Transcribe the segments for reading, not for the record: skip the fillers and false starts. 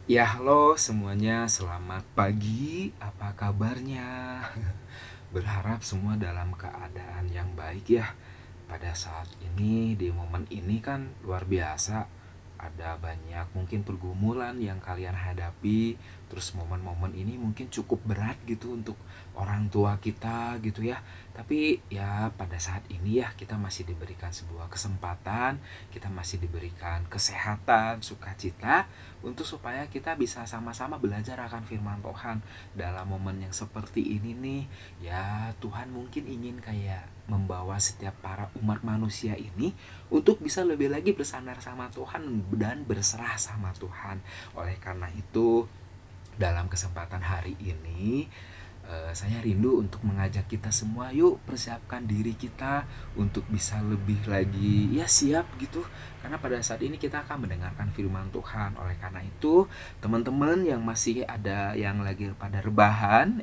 Ya, halo semuanya, selamat pagi. Apa kabarnya? Berharap semua dalam keadaan yang baik ya. Pada saat ini, di momen ini kan luar biasa. Ada banyak mungkin pergumulan yang kalian hadapi. Terus momen-momen ini mungkin cukup berat gitu untuk orang tua kita gitu ya. Tapi ya pada saat ini ya kita masih diberikan sebuah kesempatan, kita masih diberikan kesehatan, sukacita untuk supaya kita bisa sama-sama belajar akan firman Tuhan. Dalam momen yang seperti ini nih, ya Tuhan mungkin ingin kayak membawa setiap para umat manusia ini untuk bisa lebih lagi bersandar sama Tuhan dan berserah sama Tuhan. Oleh karena itu, dalam kesempatan hari ini saya rindu untuk mengajak kita semua, yuk persiapkan diri kita untuk bisa lebih lagi ya siap gitu, karena pada saat ini kita akan mendengarkan firman Tuhan. Oleh karena itu teman-teman yang masih ada yang lagi pada rebahan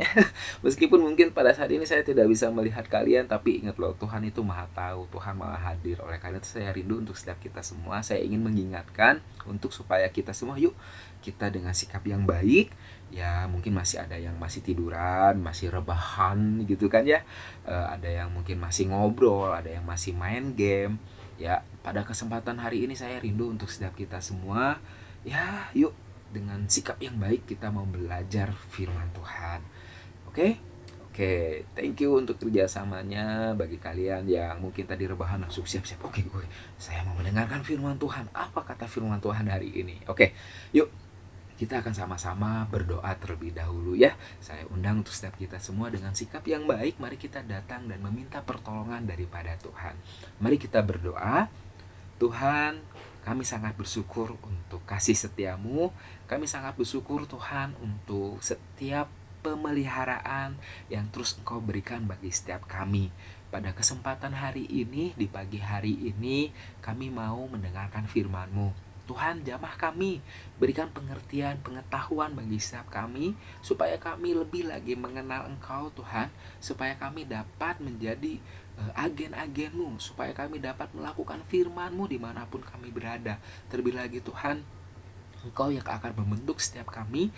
meskipun mungkin pada saat ini saya tidak bisa melihat kalian, tapi ingat loh, Tuhan itu maha tahu, Tuhan maha hadir. Oleh karena itu saya rindu untuk setiap kita semua, saya ingin mengingatkan untuk supaya kita semua, yuk kita dengan sikap yang baik. Ya mungkin masih ada yang masih tiduran, masih rebahan gitu kan ya, ada yang mungkin masih ngobrol, ada yang masih main game. Ya pada kesempatan hari ini saya rindu untuk setiap kita semua, ya yuk dengan sikap yang baik kita mau belajar firman Tuhan. Oke? Oke, thank you untuk kerjasamanya. Bagi kalian yang mungkin tadi rebahan langsung siap-siap. Oke, saya mau mendengarkan firman Tuhan. Apa kata firman Tuhan hari ini? Oke, yuk kita akan sama-sama berdoa terlebih dahulu ya. Saya undang untuk setiap kita semua dengan sikap yang baik. Mari kita datang dan meminta pertolongan daripada Tuhan. Mari kita berdoa. Tuhan, kami sangat bersyukur untuk kasih setiamu. Kami sangat bersyukur Tuhan untuk setiap pemeliharaan yang terus Engkau berikan bagi setiap kami. Pada kesempatan hari ini, di pagi hari ini, kami mau mendengarkan firman-Mu. Tuhan, jamah kami, berikan pengertian, pengetahuan bagi setiap kami, supaya kami lebih lagi mengenal Engkau Tuhan, supaya kami dapat menjadi agen-agen-Mu, supaya kami dapat melakukan firman-Mu dimanapun kami berada. Terlebih lagi Tuhan, Engkau yang akan membentuk setiap kami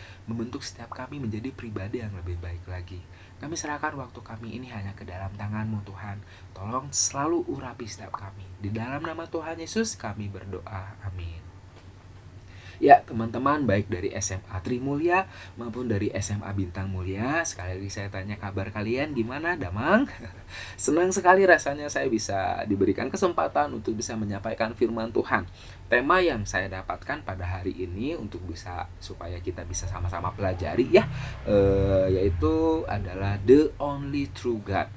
menjadi pribadi yang lebih baik lagi. Kami serahkan waktu kami ini hanya ke dalam tangan-Mu Tuhan. Tolong selalu urapi setiap kami. Di dalam nama Tuhan Yesus kami berdoa. Amin. Ya teman-teman, baik dari SMA Trimulya maupun dari SMA Bintang Mulia, sekali lagi saya tanya kabar kalian gimana, Damang? Senang sekali rasanya saya bisa diberikan kesempatan untuk bisa menyampaikan firman Tuhan. Tema yang saya dapatkan pada hari ini untuk bisa supaya kita bisa sama-sama pelajari ya, yaitu adalah The Only True God.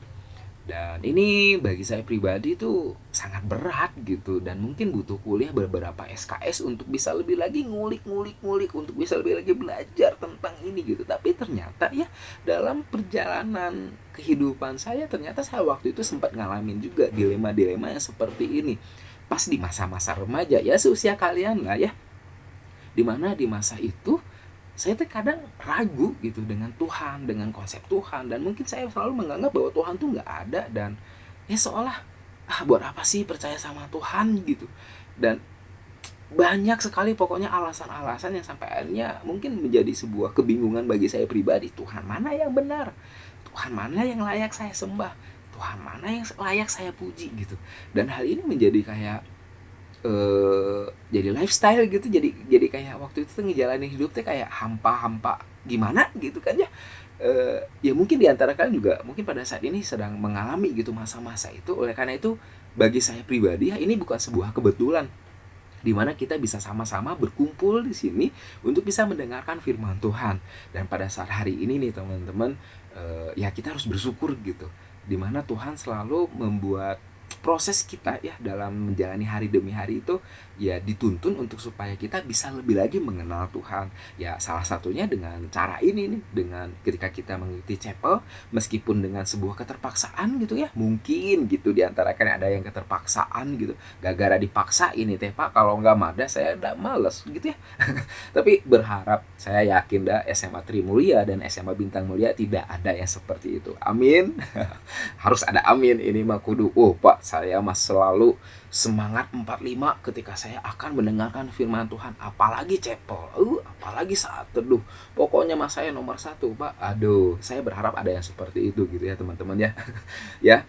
Dan ini bagi saya pribadi itu sangat berat gitu, dan mungkin butuh kuliah beberapa SKS untuk bisa lebih lagi ngulik untuk bisa lebih lagi belajar tentang ini gitu. Tapi ternyata ya dalam perjalanan kehidupan saya, ternyata saya waktu itu sempat ngalamin juga dilema-dilema yang seperti ini. Pas di masa-masa remaja ya, seusia kalian lah ya, dimana di masa itu saya kadang ragu gitu dengan Tuhan, dengan konsep Tuhan, dan mungkin saya selalu menganggap bahwa Tuhan tuh nggak ada, dan ya seolah buat apa sih percaya sama Tuhan gitu. Dan banyak sekali pokoknya alasan-alasan yang sampai akhirnya mungkin menjadi sebuah kebingungan bagi saya pribadi. Tuhan mana yang benar? Tuhan mana yang layak saya sembah? Tuhan mana yang layak saya puji gitu. Dan hal ini menjadi kayak jadi lifestyle gitu, jadi kayak waktu itu tuh ngejalanin hidup tuh kayak hampa-hampa gimana gitu kan ya. Ya mungkin diantara kalian juga mungkin pada saat ini sedang mengalami gitu masa-masa itu. Oleh karena itu bagi saya pribadi ya ini bukan sebuah kebetulan di mana kita bisa sama-sama berkumpul di sini untuk bisa mendengarkan firman Tuhan. Dan pada saat hari ini nih teman-teman, ya kita harus bersyukur gitu, di mana Tuhan selalu membuat proses kita ya dalam menjalani hari demi hari itu ya dituntun untuk supaya kita bisa lebih lagi mengenal Tuhan. Ya salah satunya dengan cara ini nih, dengan ketika kita mengikuti chapel, meskipun dengan sebuah keterpaksaan gitu ya, mungkin gitu diantara kan ada yang keterpaksaan gitu, gara-gara dipaksa ini teh Pak, kalau nggak mada saya udah males gitu ya. Tapi berharap, saya yakin dah SMA Trimulya dan SMA Bintang Mulia tidak ada yang seperti itu. Amin. Harus ada amin, ini mah kudu Pak, saya mah selalu semangat 45 ketika saya akan mendengarkan firman Tuhan, apalagi cepel, apalagi saat teduh. Pokoknya mas saya nomor satu, Pak. Aduh, saya berharap ada yang seperti itu gitu ya teman-teman ya. Ya,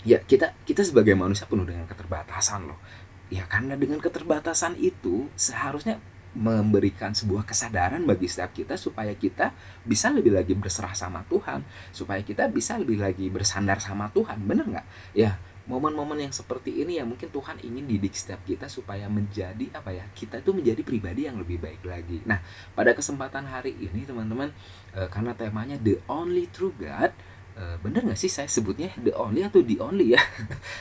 ya kita sebagai manusia penuh dengan keterbatasan loh. Ya karena dengan keterbatasan itu seharusnya memberikan sebuah kesadaran bagi setiap kita supaya kita bisa lebih lagi berserah sama Tuhan, supaya kita bisa lebih lagi bersandar sama Tuhan, bener nggak? Ya, momen-momen yang seperti ini ya mungkin Tuhan ingin didik setiap kita supaya menjadi apa ya, kita tuh menjadi pribadi yang lebih baik lagi. Nah, pada kesempatan hari ini teman-teman, karena temanya The Only True God, bener nggak sih saya sebutnya the only atau the only ya?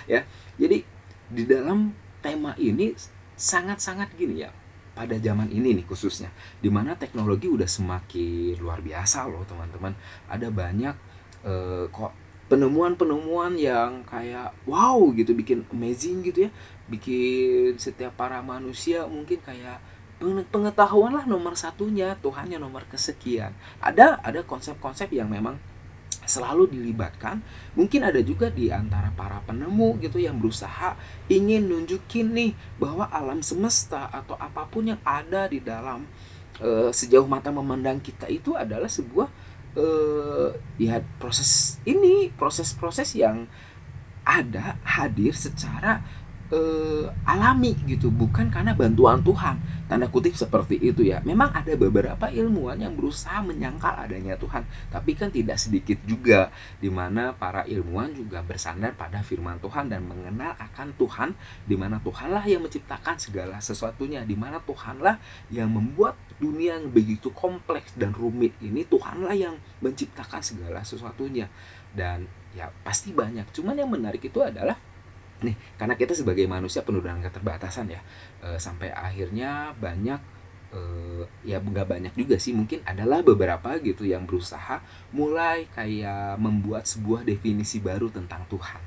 Ya, jadi di dalam tema ini sangat-sangat gini ya, pada zaman ini nih khususnya, dimana teknologi udah semakin luar biasa loh teman-teman. Ada banyak kok penemuan-penemuan yang kayak wow gitu, bikin amazing gitu ya, bikin setiap para manusia mungkin kayak pengetahuan lah nomor satunya, Tuhannya nomor kesekian. Ada konsep-konsep yang memang selalu dilibatkan. Mungkin ada juga di antara para penemu gitu yang berusaha ingin nunjukin nih bahwa alam semesta atau apapun yang ada di dalam sejauh mata memandang kita itu adalah sebuah ya proses-proses yang ada hadir secara alami gitu, bukan karena bantuan Tuhan, tanda kutip seperti itu ya. Memang ada beberapa ilmuwan yang berusaha menyangkal adanya Tuhan, tapi kan tidak sedikit juga di mana para ilmuwan juga bersandar pada firman Tuhan dan mengenal akan Tuhan, di mana Tuhanlah yang menciptakan segala sesuatunya, di mana Tuhanlah yang membuat dunia yang begitu kompleks dan rumit ini, Tuhanlah yang menciptakan segala sesuatunya. Dan ya pasti banyak, cuman yang menarik itu adalah nih, karena kita sebagai manusia penuh dengan keterbatasan ya, sampai akhirnya banyak, ya nggak banyak juga sih, mungkin adalah beberapa gitu yang berusaha mulai kayak membuat sebuah definisi baru tentang Tuhan.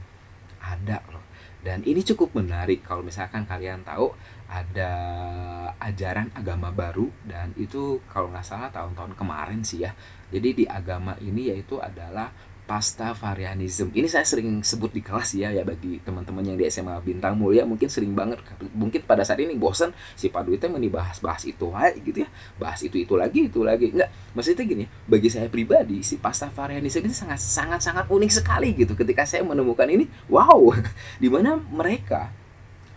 Ada loh. Dan ini cukup menarik kalau misalkan kalian tahu ada ajaran agama baru, dan itu kalau nggak salah tahun-tahun kemarin sih ya. Jadi di agama ini yaitu adalah Pastafarianism. Ini saya sering sebut di kelas ya bagi teman-teman yang di SMA Bintang Mulia mungkin sering banget, mungkin pada saat ini bosan si Pak Dwi teh bahas itu aja gitu ya. Bahas itu lagi enggak. Maksudnya gini, bagi saya pribadi si Pastafarianism ini sangat unik sekali gitu ketika saya menemukan ini. Wow, di mana mereka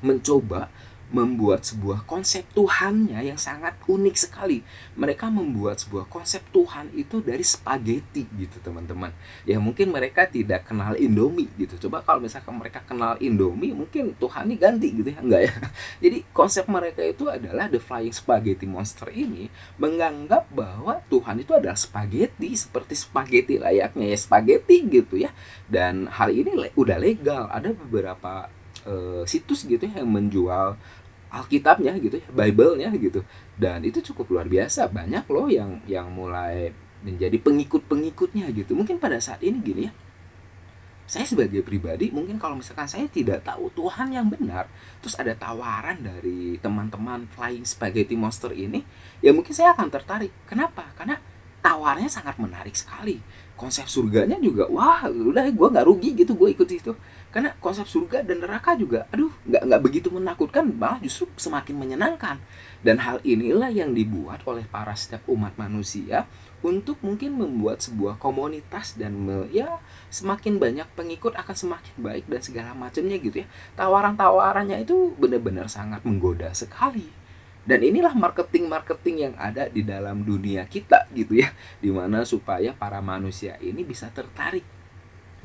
mencoba membuat sebuah konsep Tuhannya yang sangat unik sekali. Mereka membuat sebuah konsep Tuhan itu dari spaghetti gitu teman-teman. Ya mungkin mereka tidak kenal Indomie gitu. Coba kalau misalkan mereka kenal Indomie, mungkin Tuhannya ganti gitu ya. Enggak ya. Jadi konsep mereka itu adalah The Flying Spaghetti Monster ini menganggap bahwa Tuhan itu adalah spaghetti, seperti spaghetti layaknya ya spaghetti gitu ya. Dan hal ini udah legal. Ada beberapa situs gitu ya yang menjual Alkitabnya gitu ya, Bible-nya gitu. Dan itu cukup luar biasa, banyak loh yang mulai menjadi pengikut-pengikutnya gitu. Mungkin pada saat ini gini ya, saya sebagai pribadi mungkin kalau misalkan saya tidak tahu Tuhan yang benar, terus ada tawaran dari teman-teman Flying Spaghetti Monster ini, ya mungkin saya akan tertarik. Kenapa? Karena tawarnya sangat menarik sekali. Konsep surganya juga, wah udah gue nggak rugi gitu gue ikut itu. Karena konsep surga dan neraka juga, aduh nggak begitu menakutkan, malah justru semakin menyenangkan. Dan hal inilah yang dibuat oleh para setiap umat manusia untuk mungkin membuat sebuah komunitas dan ya semakin banyak pengikut akan semakin baik dan segala macamnya gitu ya. Tawaran-tawarannya itu benar-benar sangat menggoda sekali. Dan inilah marketing-marketing yang ada di dalam dunia kita gitu ya, dimana supaya para manusia ini bisa tertarik.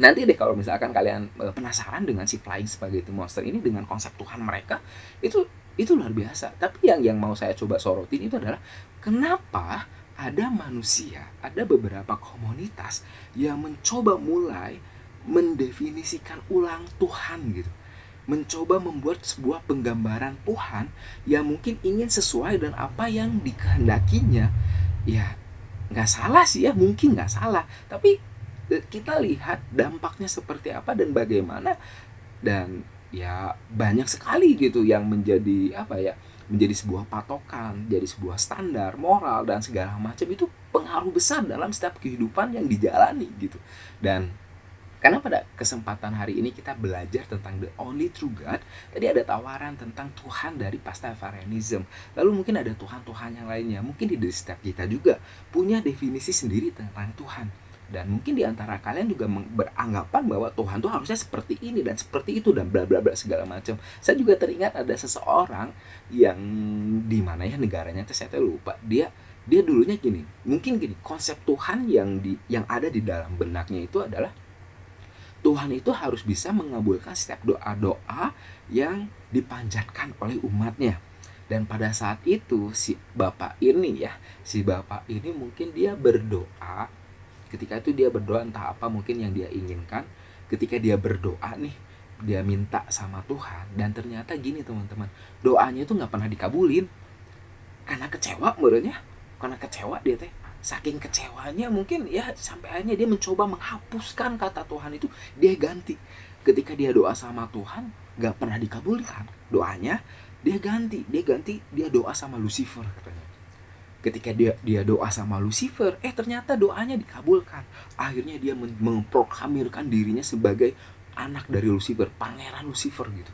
Nanti deh kalau misalkan kalian penasaran dengan si Flying Spaghetti Monster ini dengan konsep Tuhan mereka, itu luar biasa. Tapi yang mau saya coba sorotin itu adalah kenapa ada manusia, ada beberapa komunitas yang mencoba mulai mendefinisikan ulang Tuhan gitu. Mencoba membuat sebuah penggambaran Tuhan yang mungkin ingin sesuai dengan apa yang dikehendakinya. Ya nggak salah sih ya, mungkin nggak salah, tapi kita lihat dampaknya seperti apa dan bagaimana. Dan ya banyak sekali gitu yang menjadi apa ya, menjadi sebuah patokan, jadi sebuah standar moral dan segala macam, itu pengaruh besar dalam setiap kehidupan yang dijalani gitu. Dan Karena pada kesempatan hari ini kita belajar tentang the only true God. Tadi ada tawaran tentang Tuhan dari Pastafarianism. Lalu mungkin ada Tuhan-Tuhan yang lainnya. Mungkin di setiap kita juga punya definisi sendiri tentang Tuhan. Dan mungkin di antara kalian juga beranggapan bahwa Tuhan tuh harusnya seperti ini dan seperti itu dan bla bla bla segala macam. Saya juga teringat ada seseorang yang di mana ya negaranya saya lupa. Dia dulunya gini. Mungkin gini, konsep Tuhan yang ada di dalam benaknya itu adalah Tuhan itu harus bisa mengabulkan setiap doa-doa yang dipanjatkan oleh umatnya. Dan pada saat itu si bapak ini mungkin dia berdoa. Ketika itu dia berdoa entah apa mungkin yang dia inginkan. Ketika dia berdoa nih, dia minta sama Tuhan. Dan ternyata gini teman-teman, doanya itu gak pernah dikabulin. Karena kecewa menurutnya. Karena kecewa dia teh. Saking kecewanya mungkin ya sampai akhirnya dia mencoba menghapuskan kata Tuhan itu, dia ganti. Ketika dia doa sama Tuhan gak pernah dikabulkan doanya, dia ganti dia doa sama Lucifer katanya. Ketika dia doa sama Lucifer, ternyata doanya dikabulkan. Akhirnya dia memproklamirkan dirinya sebagai anak dari Lucifer, pangeran Lucifer gitu.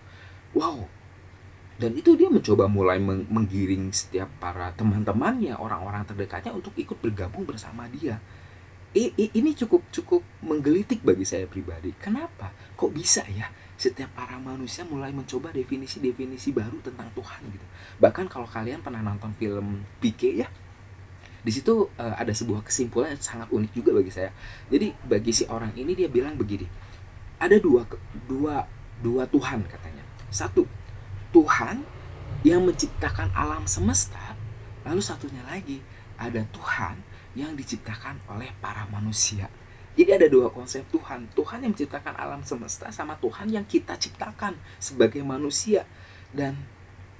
Wow. Dan itu dia mencoba mulai menggiring setiap para teman-temannya, orang-orang terdekatnya untuk ikut bergabung bersama dia. Ini cukup menggelitik bagi saya pribadi. Kenapa? Kok bisa ya setiap para manusia mulai mencoba definisi-definisi baru tentang Tuhan gitu. Bahkan kalau kalian pernah nonton film PK ya, di situ ada sebuah kesimpulan yang sangat unik juga bagi saya. Jadi bagi si orang ini dia bilang begini, ada dua Tuhan katanya. Satu, Tuhan yang menciptakan alam semesta. Lalu satunya lagi, ada Tuhan yang diciptakan oleh para manusia. Jadi ada dua konsep Tuhan. Tuhan yang menciptakan alam semesta sama Tuhan yang kita ciptakan sebagai manusia. Dan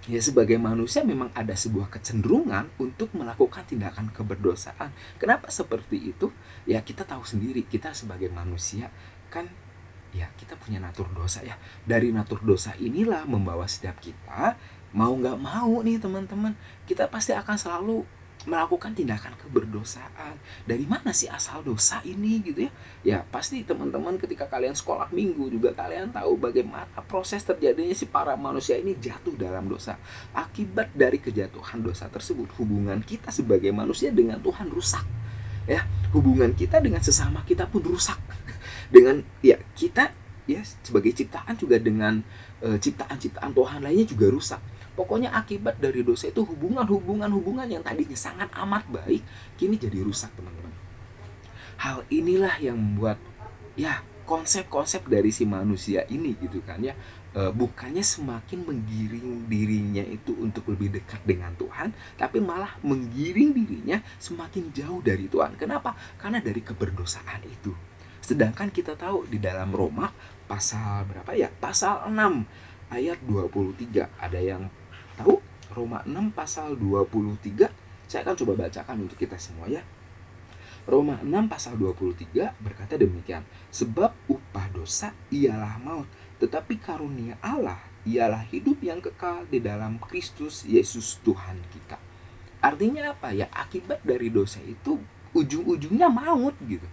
ya sebagai manusia memang ada sebuah kecenderungan untuk melakukan tindakan keberdosaan. Kenapa seperti itu? Ya kita tahu sendiri, kita sebagai manusia kan ya kita punya natur dosa ya. Dari natur dosa inilah membawa setiap kita, mau gak mau nih teman-teman, kita pasti akan selalu melakukan tindakan keberdosaan. Dari mana sih asal dosa ini gitu ya? Ya pasti teman-teman ketika kalian sekolah minggu juga kalian tahu bagaimana proses terjadinya si para manusia ini jatuh dalam dosa. Akibat dari kejatuhan dosa tersebut, hubungan kita sebagai manusia dengan Tuhan rusak. Ya, hubungan kita dengan sesama kita pun rusak. Dengan ya kita ya sebagai ciptaan juga dengan ciptaan-ciptaan Tuhan lainnya juga rusak. Pokoknya akibat dari dosa itu hubungan yang tadinya sangat amat baik kini jadi rusak teman-teman. Hal inilah yang membuat ya konsep-konsep dari si manusia ini gitu kan ya, bukannya semakin menggiring dirinya itu untuk lebih dekat dengan Tuhan, tapi malah menggiring dirinya semakin jauh dari Tuhan. Kenapa? Karena dari keberdosaan itu. Sedangkan kita tahu di dalam Roma pasal berapa ya? Pasal 6 ayat 23. Ada yang tahu? Roma 6 pasal 23. Saya akan coba bacakan untuk kita semua ya. Roma 6 pasal 23 berkata demikian. Sebab upah dosa ialah maut, tetapi karunia Allah ialah hidup yang kekal di dalam Kristus Yesus Tuhan kita. Artinya apa ya? Akibat dari dosa itu ujung-ujungnya maut gitu.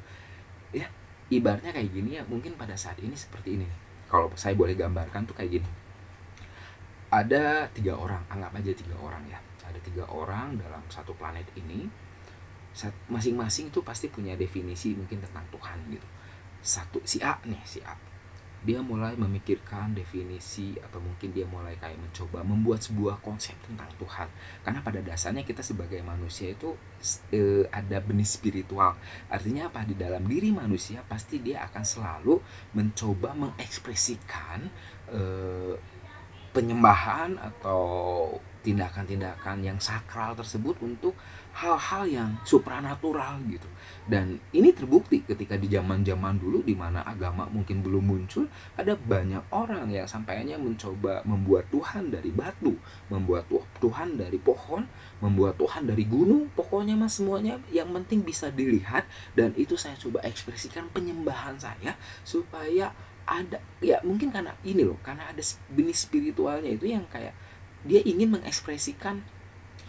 Ya, ibaratnya kayak gini ya, mungkin pada saat ini seperti ini. Kalau saya boleh gambarkan tuh kayak gini. Ada 3 orang, anggap aja 3 orang ya. Ada 3 orang dalam satu planet ini. Masing-masing itu pasti punya definisi mungkin tentang Tuhan gitu. Si A, dia mulai memikirkan definisi atau mungkin dia mulai kayak mencoba membuat sebuah konsep tentang Tuhan. Karena pada dasarnya kita sebagai manusia itu ada benih spiritual. Artinya apa? Di dalam diri manusia pasti dia akan selalu mencoba mengekspresikan penyembahan atau tindakan-tindakan yang sakral tersebut untuk hal-hal yang supranatural gitu. Dan ini terbukti ketika di zaman-zaman dulu di mana agama mungkin belum muncul, ada banyak orang yang sampainya mencoba membuat Tuhan dari batu, membuat Tuhan dari pohon, membuat Tuhan dari gunung, pokoknya mas semuanya yang penting bisa dilihat, dan itu saya coba ekspresikan penyembahan saya supaya ada ya mungkin karena ini loh, karena ada benih spiritualnya itu yang kayak dia ingin mengekspresikan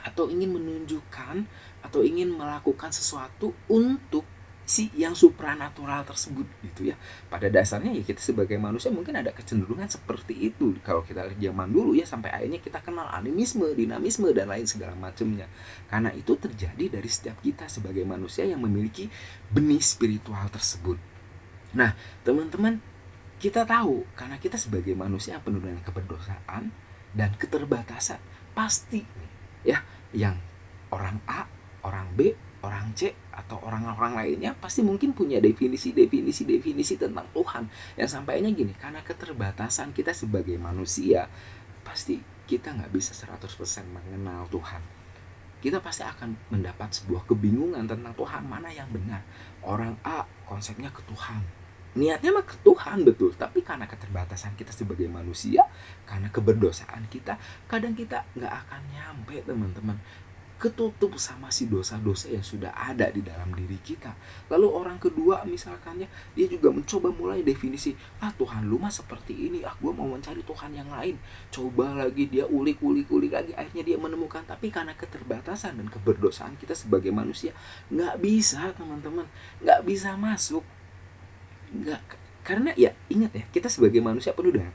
atau ingin menunjukkan atau ingin melakukan sesuatu untuk si yang supranatural tersebut gitu ya. Pada dasarnya ya kita sebagai manusia mungkin ada kecenderungan seperti itu. Kalau kita lihat zaman dulu ya, sampai akhirnya kita kenal animisme, dinamisme dan lain segala macamnya. Karena itu terjadi dari setiap kita sebagai manusia yang memiliki benih spiritual tersebut. Nah, teman-teman, kita tahu karena kita sebagai manusia penuh dengan keberdosaan dan keterbatasan, pasti ya yang orang A, orang B, orang C atau orang-orang lainnya pasti mungkin punya definisi tentang Tuhan yang sampainya gini, karena keterbatasan kita sebagai manusia pasti kita nggak bisa 100% mengenal Tuhan. Kita pasti akan mendapat sebuah kebingungan tentang Tuhan mana yang benar. Orang A konsepnya ke Tuhan, niatnya mah ke Tuhan betul, tapi karena keterbatasan kita sebagai manusia, karena keberdosaan kita, kadang kita nggak akan nyampe teman-teman, ketutup sama si dosa-dosa yang sudah ada di dalam diri kita. Lalu orang kedua misalkan ya, dia juga mencoba mulai definisi, Tuhan lu mah seperti ini, gue mau mencari Tuhan yang lain. Coba lagi dia ulik lagi, akhirnya dia menemukan, tapi karena keterbatasan dan keberdosaan kita sebagai manusia, nggak bisa teman-teman, nggak bisa masuk. Nggak, karena ya ingat ya, kita sebagai manusia penuh dengan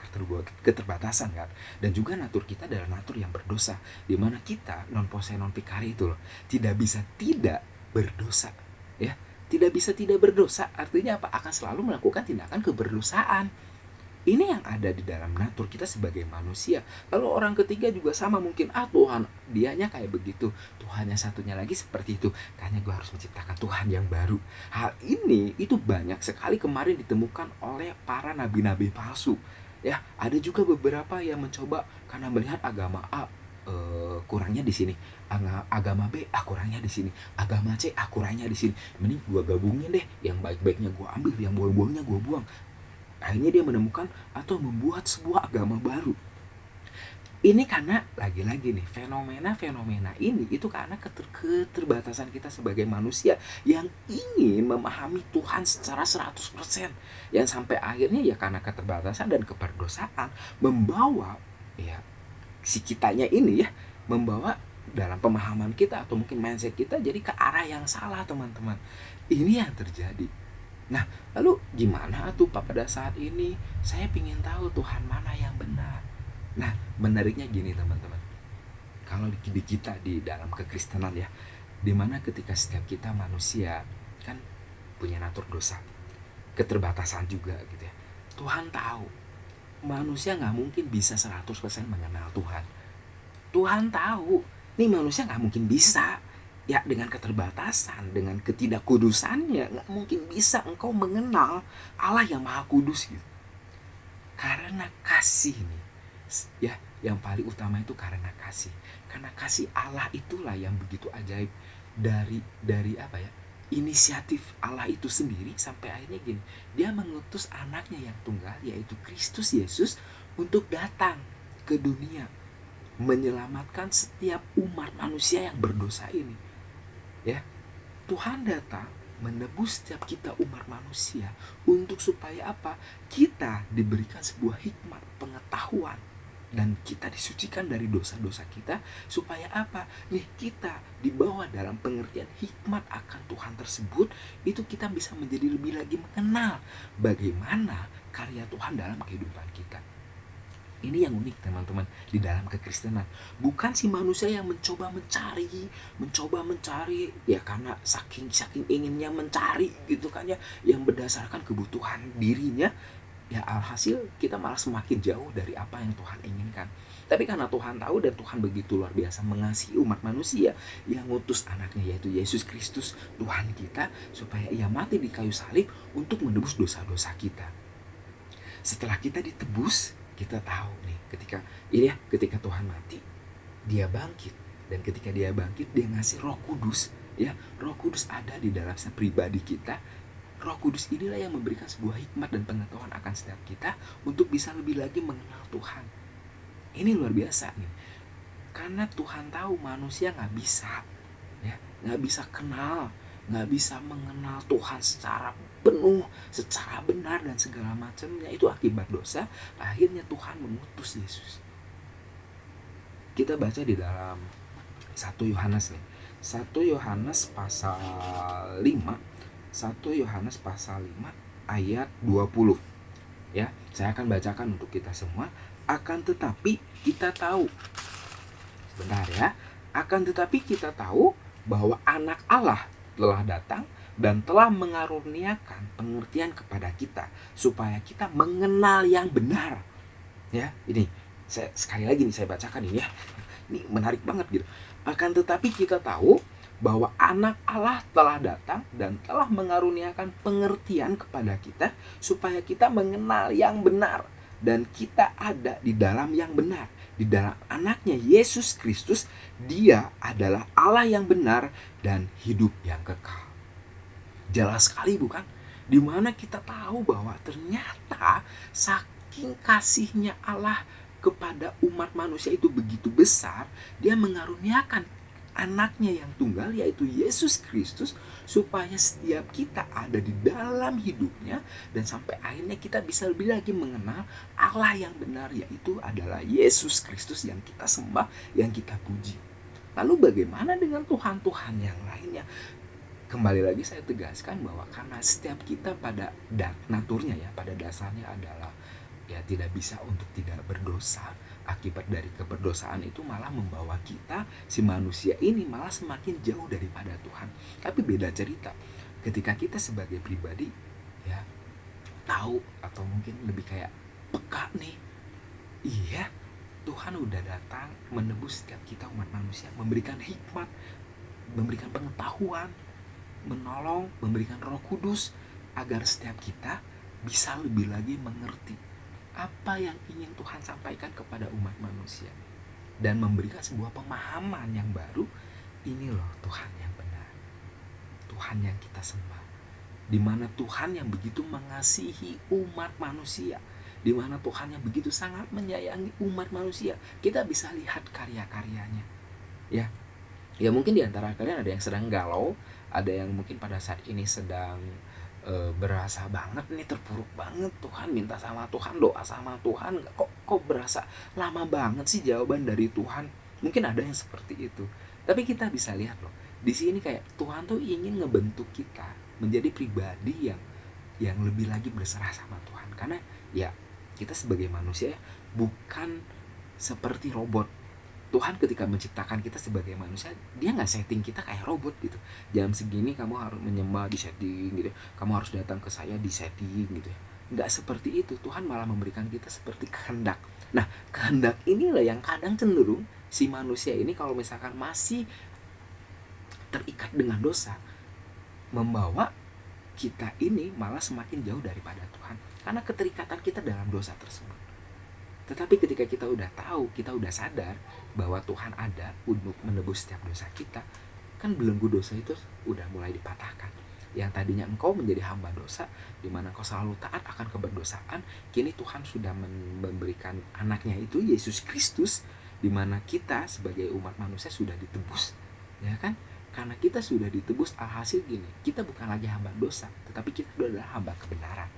keterbatasan kan, dan juga natur kita adalah natur yang berdosa, dimana kita non posse non picare itu loh, tidak bisa tidak berdosa ya, tidak bisa tidak berdosa artinya apa, akan selalu melakukan tindakan keberdosaan. Ini yang ada di dalam natur kita sebagai manusia. Lalu orang ketiga juga sama mungkin, Tuhan dianya kayak begitu, Tuhannya satunya lagi seperti itu, kayaknya gue harus menciptakan Tuhan yang baru. Hal ini itu banyak sekali kemarin ditemukan oleh para nabi-nabi palsu ya. Ada juga beberapa yang mencoba karena melihat agama A kurangnya di sini, agama B kurangnya di sini, agama C kurangnya di sini, mending gue gabungin deh, yang baik-baiknya gue ambil, yang buang-buangnya gue buang. Akhirnya dia menemukan atau membuat sebuah agama baru. Ini karena lagi-lagi nih, fenomena-fenomena ini itu karena keterbatasan kita sebagai manusia yang ingin memahami Tuhan secara 100%. Yang sampai akhirnya ya karena keterbatasan dan keberdosaan membawa ya si kitanya ini ya, membawa dalam pemahaman kita atau mungkin mindset kita jadi ke arah yang salah teman-teman. Ini yang terjadi. Nah, lalu gimana tuh pada saat ini saya ingin tahu Tuhan mana yang benar. Nah, menariknya gini teman-teman, kalau di kita di dalam kekristenan ya, dimana ketika setiap kita manusia kan punya natur dosa, keterbatasan juga gitu ya, Tuhan tahu manusia gak mungkin bisa 100% mengenal Tuhan. Tuhan tahu nih manusia gak mungkin bisa ya, dengan keterbatasan, dengan ketidakkudusannya, nggak mungkin bisa engkau mengenal Allah yang maha kudus gitu. Karena kasih nih, ya yang paling utama itu karena kasih. Karena kasih Allah itulah yang begitu ajaib, dari apa ya, inisiatif Allah itu sendiri sampai akhirnya gini, dia mengutus anaknya yang tunggal yaitu Kristus Yesus untuk datang ke dunia menyelamatkan setiap umat manusia yang berdosa ini. Ya, Tuhan datang menebus setiap kita umat manusia untuk supaya apa? Kita diberikan sebuah hikmat, pengetahuan, dan kita disucikan dari dosa-dosa kita supaya apa? Nih kita dibawa dalam pengertian hikmat akan Tuhan tersebut, itu kita bisa menjadi lebih lagi mengenal bagaimana karya Tuhan dalam kehidupan kita. Ini yang unik teman-teman di dalam kekristenan. Bukan si manusia yang mencoba mencari ya karena saking inginnya mencari gitu kan ya, yang berdasarkan kebutuhan dirinya, ya alhasil kita malah semakin jauh dari apa yang Tuhan inginkan. Tapi karena Tuhan tahu dan Tuhan begitu luar biasa mengasihi umat manusia, yang ngutus anaknya yaitu Yesus Kristus Tuhan kita supaya ia mati di kayu salib untuk menebus dosa-dosa kita. Setelah kita ditebus, kita tahu nih ketika Tuhan mati, dia bangkit, dan ketika dia bangkit dia ngasih Roh Kudus ya. Roh Kudus ada di dalam pribadi kita. Roh Kudus inilah yang memberikan sebuah hikmat dan pengetahuan akan setiap kita untuk bisa lebih lagi mengenal Tuhan. Ini luar biasa nih, karena Tuhan tahu manusia nggak bisa ya, nggak bisa kenal, nggak bisa mengenal Tuhan secara penuh, secara benar dan segala macamnya. Itu akibat dosa. Akhirnya Tuhan mengutus Yesus. Kita baca di dalam 1 Yohanes nih, 1 Yohanes pasal 5 1 Yohanes pasal 5 ayat 20. Ya, saya akan bacakan untuk kita semua. Akan tetapi kita tahu, sebentar ya. Akan tetapi kita tahu bahwa anak Allah telah datang dan telah mengaruniakan pengertian kepada kita supaya kita mengenal yang benar. Ya, ini saya sekali lagi nih saya bacakan ini ya. Ini menarik banget gitu. Akan tetapi kita tahu bahwa anak Allah telah datang dan telah mengaruniakan pengertian kepada kita supaya kita mengenal yang benar, dan kita ada di dalam yang benar, di dalam anaknya Yesus Kristus. Dia adalah Allah yang benar dan hidup yang kekal. Jelas sekali bukan? Dimana kita tahu bahwa ternyata saking kasihnya Allah kepada umat manusia itu begitu besar, dia mengaruniakan anaknya yang tunggal, yaitu Yesus Kristus, supaya setiap kita ada di dalam hidupnya, dan sampai akhirnya kita bisa lebih lagi mengenal Allah yang benar, yaitu adalah Yesus Kristus yang kita sembah, yang kita puji. Lalu bagaimana dengan Tuhan-Tuhan yang lainnya? Kembali lagi saya tegaskan bahwa karena setiap kita pada naturnya ya, pada dasarnya adalah ya tidak bisa untuk tidak berdosa. Akibat dari keberdosaan itu malah membawa kita, si manusia ini malah semakin jauh daripada Tuhan. Tapi beda cerita ketika kita sebagai pribadi ya tahu, atau mungkin lebih kayak peka nih, iya Tuhan udah datang menebus setiap kita umat manusia, memberikan hikmat, memberikan pengetahuan, menolong, memberikan Roh Kudus agar setiap kita bisa lebih lagi mengerti apa yang ingin Tuhan sampaikan kepada umat manusia, dan memberikan sebuah pemahaman yang baru. Ini loh Tuhan yang benar, Tuhan yang kita sembah, di mana Tuhan yang begitu mengasihi umat manusia, di mana Tuhan yang begitu sangat menyayangi umat manusia. Kita bisa lihat karya-karyanya. Ya mungkin di antara kalian ada yang sedang galau, ada yang mungkin pada saat ini sedang berasa banget nih, terpuruk banget, Tuhan minta sama Tuhan, doa sama Tuhan, kok berasa lama banget sih jawaban dari Tuhan. Mungkin ada yang seperti itu. Tapi kita bisa lihat loh, di sini kayak Tuhan tuh ingin ngebentuk kita menjadi pribadi yang lebih lagi berserah sama Tuhan. Karena ya kita sebagai manusia ya, bukan seperti robot. Tuhan ketika menciptakan kita sebagai manusia, dia nggak setting kita kayak robot gitu. Jam segini kamu harus menyembah, di setting gitu. Kamu harus datang ke saya, di setting gitu. Nggak seperti itu. Tuhan malah memberikan kita seperti kehendak. Nah, kehendak inilah yang kadang cenderung si manusia ini kalau misalkan masih terikat dengan dosa, membawa kita ini malah semakin jauh daripada Tuhan. Karena keterikatan kita dalam dosa tersebut. Tetapi ketika kita udah tahu, kita udah sadar bahwa Tuhan ada untuk menebus setiap dosa kita, kan belenggu dosa itu udah mulai dipatahkan. Yang tadinya engkau menjadi hamba dosa, di mana engkau selalu taat akan keberdosaan, kini Tuhan sudah memberikan anaknya itu, Yesus Kristus, di mana kita sebagai umat manusia sudah ditebus. Ya kan? Karena kita sudah ditebus, alhasil gini, kita bukan lagi hamba dosa, tetapi kita adalah hamba kebenaran.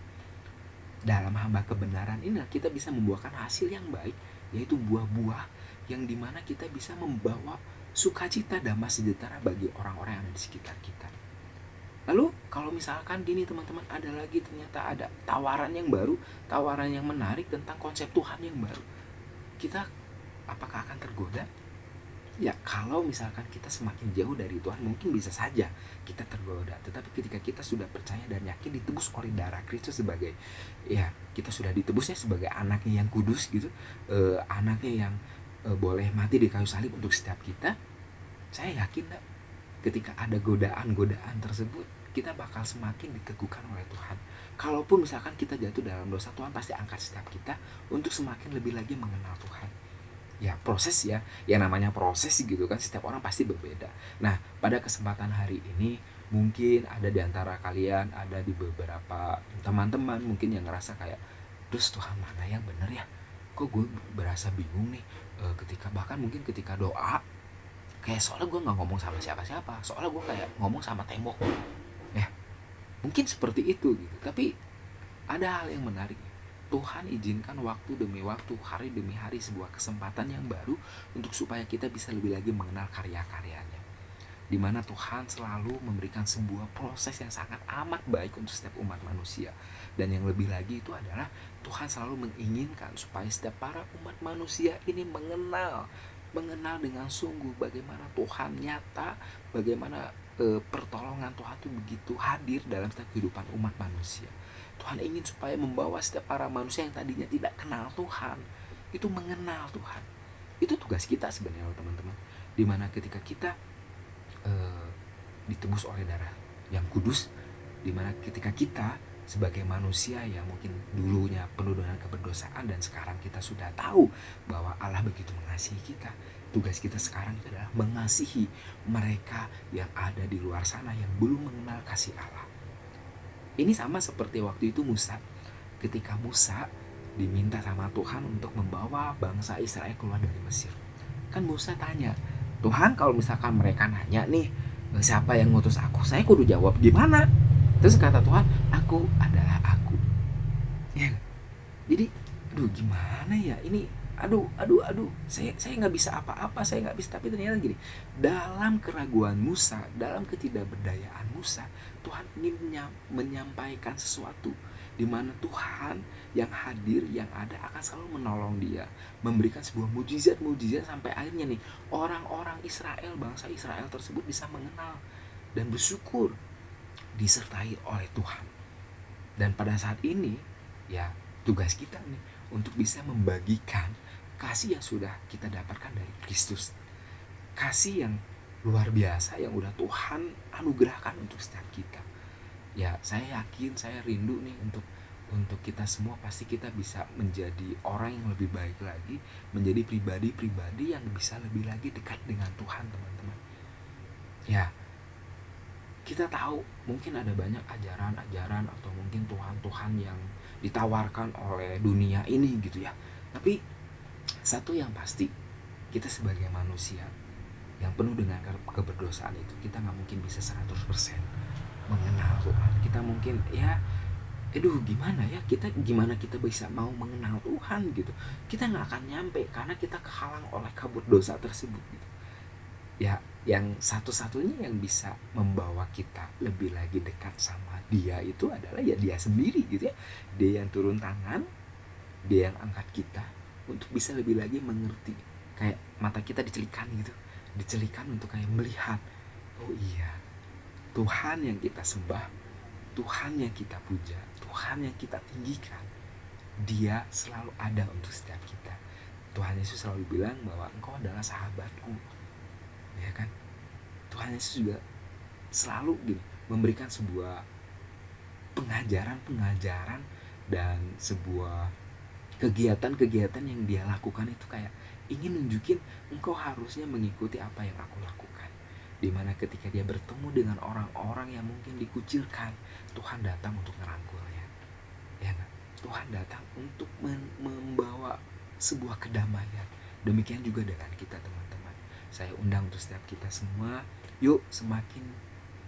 Dalam hamba kebenaran ini kita bisa membuahkan hasil yang baik, yaitu buah-buah yang dimana kita bisa membawa sukacita, damai sejahtera bagi orang-orang yang ada di sekitar kita. Lalu kalau misalkan gini teman-teman, ada lagi ternyata ada tawaran yang baru, tawaran yang menarik tentang konsep Tuhan yang baru. Kita apakah akan tergoda? Ya kalau misalkan kita semakin jauh dari Tuhan, mungkin bisa saja kita tergoda. Tetapi ketika kita sudah percaya dan yakin ditebus oleh darah Kristus, sebagai ya kita sudah ditebusnya sebagai anaknya yang kudus gitu, anaknya yang boleh mati di kayu salib untuk setiap kita. Saya yakin ketika ada godaan-godaan tersebut, kita bakal semakin diteguhkan oleh Tuhan. Kalaupun misalkan kita jatuh dalam dosa, Tuhan pasti angkat setiap kita untuk semakin lebih lagi mengenal Tuhan. Ya proses ya, yang namanya proses gitu kan, setiap orang pasti berbeda. Nah pada kesempatan hari ini mungkin ada di antara kalian, ada di beberapa teman-teman mungkin yang ngerasa kayak, terus Tuhan mana yang bener ya, kok gue berasa bingung nih, bahkan mungkin ketika doa, kayak soalnya gue gak ngomong sama siapa-siapa, soalnya gue kayak ngomong sama tembok ya, mungkin seperti itu gitu. Tapi ada hal yang menarik, Tuhan izinkan waktu demi waktu, hari demi hari, sebuah kesempatan yang baru untuk supaya kita bisa lebih lagi mengenal karya-karyanya. di mana Tuhan selalu memberikan sebuah proses yang sangat amat baik untuk setiap umat manusia. Dan yang lebih lagi itu adalah Tuhan selalu menginginkan supaya setiap para umat manusia ini mengenal dengan sungguh bagaimana Tuhan nyata, bagaimana pertolongan Tuhan itu begitu hadir dalam setiap kehidupan umat manusia. Tuhan ingin supaya membawa setiap para manusia yang tadinya tidak kenal Tuhan itu mengenal Tuhan. Itu tugas kita sebenarnya teman-teman. Dimana ketika kita ditebus oleh darah yang kudus, dimana ketika kita sebagai manusia yang mungkin dulunya penuh dengan keberdosaan dan sekarang kita sudah tahu bahwa Allah begitu mengasihi kita, tugas kita sekarang itu adalah mengasihi mereka yang ada di luar sana yang belum mengenal kasih Allah. Ini sama seperti waktu itu Musa, ketika Musa diminta sama Tuhan untuk membawa bangsa Israel keluar dari Mesir. Kan Musa tanya, Tuhan kalau misalkan mereka nanya nih, siapa yang ngutus aku, saya kudu jawab gimana? Terus kata Tuhan, aku adalah aku. Ya. Jadi, gimana ya ini? Saya nggak bisa apa-apa, saya nggak bisa. Tapi ternyata gini, dalam keraguan Musa, dalam ketidakberdayaan Musa, Tuhan ingin menyampaikan sesuatu di mana Tuhan yang hadir, yang ada akan selalu menolong dia, memberikan sebuah mujizat sampai akhirnya nih orang-orang Israel, bangsa Israel tersebut bisa mengenal dan bersyukur disertai oleh Tuhan. Dan pada saat ini ya tugas kita nih untuk bisa membagikan kasih yang sudah kita dapatkan dari Kristus, kasih yang luar biasa yang udah Tuhan anugerahkan untuk setiap kita. Ya saya yakin, saya rindu nih untuk kita semua pasti kita bisa menjadi orang yang lebih baik lagi, menjadi pribadi-pribadi yang bisa lebih lagi dekat dengan Tuhan teman-teman. Ya kita tahu mungkin ada banyak ajaran-ajaran atau mungkin Tuhan yang ditawarkan oleh dunia ini gitu ya. Tapi satu yang pasti, kita sebagai manusia yang penuh dengan keberdosaan itu, kita gak mungkin bisa 100% mengenal Tuhan. Kita mungkin gimana kita bisa mau mengenal Tuhan gitu. Kita gak akan nyampe karena kita kehalang oleh kabut dosa tersebut gitu. Ya yang satu-satunya yang bisa membawa kita lebih lagi dekat sama dia itu adalah ya dia sendiri gitu ya. Dia yang turun tangan, dia yang angkat kita untuk bisa lebih lagi mengerti. Kayak mata kita dicelikan gitu, dicelikan untuk kayak melihat, oh iya, Tuhan yang kita sembah, Tuhan yang kita puja, Tuhan yang kita tinggikan, dia selalu ada untuk setiap kita. Tuhan Yesus selalu bilang bahwa engkau adalah sahabatku, ya kan? Tuhan Yesus juga selalu memberikan sebuah pengajaran dan sebuah kegiatan yang dia lakukan itu kayak ingin nunjukin engkau harusnya mengikuti apa yang aku lakukan. Dimana ketika dia bertemu dengan orang-orang yang mungkin dikucilkan, Tuhan datang untuk merangkulnya, ya kan? Tuhan datang untuk membawa sebuah kedamaian. Demikian juga dengan kita teman-teman. Saya undang untuk setiap kita semua, yuk semakin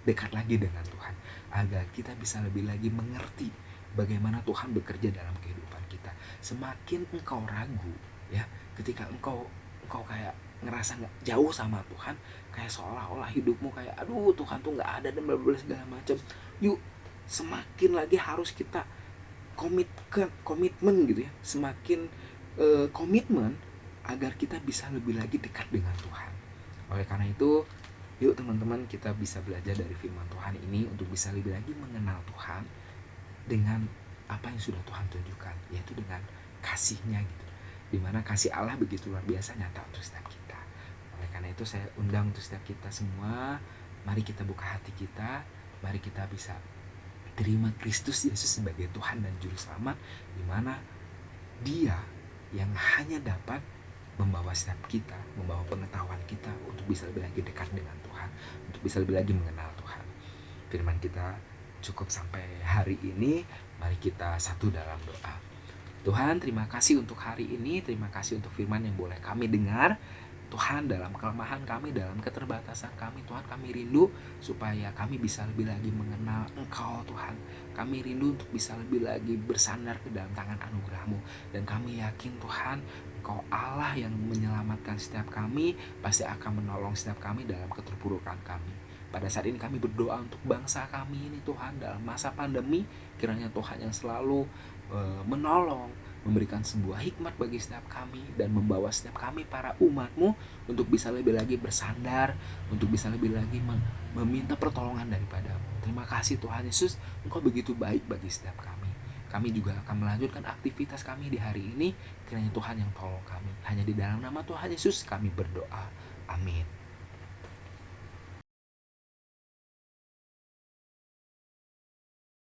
dekat lagi dengan Tuhan, agar kita bisa lebih lagi mengerti bagaimana Tuhan bekerja dalam kehidupan kita. Semakin engkau ragu ya, ketika engkau kayak ngerasa nggak jauh sama Tuhan, kayak seolah-olah hidupmu kayak Tuhan tuh nggak ada dan bla-bla segala macam, yuk semakin lagi harus kita komitmen gitu ya, semakin komitmen agar kita bisa lebih lagi dekat dengan Tuhan. Oleh karena itu, yuk teman-teman kita bisa belajar dari firman Tuhan ini untuk bisa lebih lagi mengenal Tuhan dengan apa yang sudah Tuhan tunjukkan, yaitu dengan kasih-Nya gitu. Dimana kasih Allah begitu luar biasa nyata untuk setiap kita. Oleh karena itu saya undang untuk setiap kita semua, mari kita buka hati kita, mari kita bisa terima Kristus Yesus sebagai Tuhan dan Juru Selamat, dimana Dia yang hanya dapat membawa setiap kita, membawa pengetahuan kita untuk bisa lebih lagi dekat dengan Tuhan, untuk bisa lebih lagi mengenal Tuhan. Firman kita cukup sampai hari ini, mari kita satu dalam doa. Tuhan, terima kasih untuk hari ini, terima kasih untuk firman yang boleh kami dengar. Tuhan, dalam kelemahan kami, dalam keterbatasan kami, Tuhan, kami rindu supaya kami bisa lebih lagi mengenal Engkau, Tuhan. Kami rindu untuk bisa lebih lagi bersandar ke dalam tangan anugerah-Mu. Dan kami yakin, Tuhan, Engkau Allah yang menyelamatkan setiap kami, pasti akan menolong setiap kami dalam keterpurukan kami. Pada saat ini kami berdoa untuk bangsa kami ini Tuhan, dalam masa pandemi, kiranya Tuhan yang selalu menolong, memberikan sebuah hikmat bagi setiap kami, dan membawa setiap kami para umat-Mu untuk bisa lebih lagi bersandar, untuk bisa lebih lagi meminta pertolongan daripada-Mu. Terima kasih Tuhan Yesus, Engkau begitu baik bagi setiap kami. Kami juga akan melanjutkan aktivitas kami di hari ini. Kiranya Tuhan yang tolong kami. Hanya di dalam nama Tuhan Yesus kami berdoa. Amin.